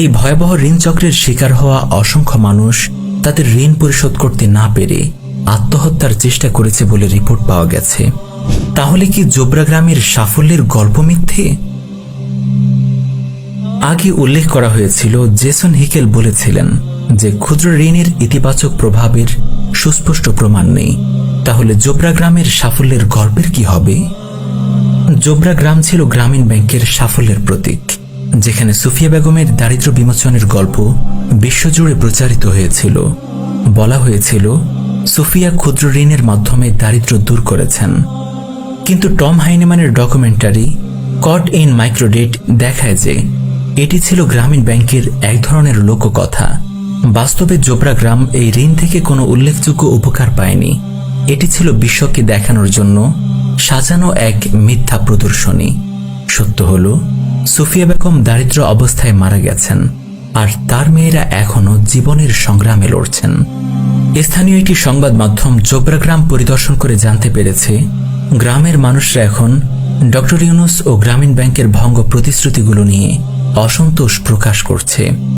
এই ভয়াবহ ঋণ চক্রের শিকার হওয়া অসংখ্য মানুষ তাদের ঋণ পরিশোধ করতে না পেরে আত্মহত্যার চেষ্টা করেছে বলে রিপোর্ট পাওয়া গেছে। তাহলে কি জোবরা গ্রামের সাফল্যের গল্প মিথ্যে? আগে উল্লেখ করা হয়েছিল, জেসন হিকেল বলেছিলেন যে ক্ষুদ্র ঋণের ইতিবাচক প্রভাবের সুস্পষ্ট প্রমাণ নেই। তাহলে জোবরা গ্রামের সাফল্যের গল্পের কি হবে? জোবরা গ্রাম ছিল গ্রামীণ ব্যাংকের সাফল্যের প্রতীক, যেখানে সুফিয়া বেগমের দারিদ্র্য বিমোচনের গল্প বিশ্বজুড়ে প্রচারিত হয়েছিল। বলা হয়েছিল সুফিয়া ক্ষুদ্র ঋণের মাধ্যমে দারিদ্র্য দূর করেছেন। কিন্তু টম হাইনেম্যানের ডকুমেন্টারি কট ইন মাইক্রোডেট দেখায় যে এটি ছিল গ্রামীণ ব্যাংকের এক ধরনের লোককথা। বাস্তবে জোবরা গ্রাম এই ঋণ থেকে কোনো উল্লেখযোগ্য উপকার পায়নি। এটি ছিল বিশ্বকে দেখানোর জন্য সাজানো এক মিথ্যা প্রদর্শনী। সত্য হল, সুফিয়া বেগম দারিদ্র অবস্থায় মারা গেছেন, আর তার মেয়েরা এখনও জীবনের সংগ্রামে লড়ছেন। স্থানীয় একটি সংবাদ মাধ্যম জোবরা গ্রাম পরিদর্শন করে জানতে পেরেছে গ্রামের মানুষরা এখন ডক্টর ইউনুস ও গ্রামীণ ব্যাংকের ভঙ্গ প্রতিশ্রুতিগুলো নিয়ে অসন্তোষ প্রকাশ করছে।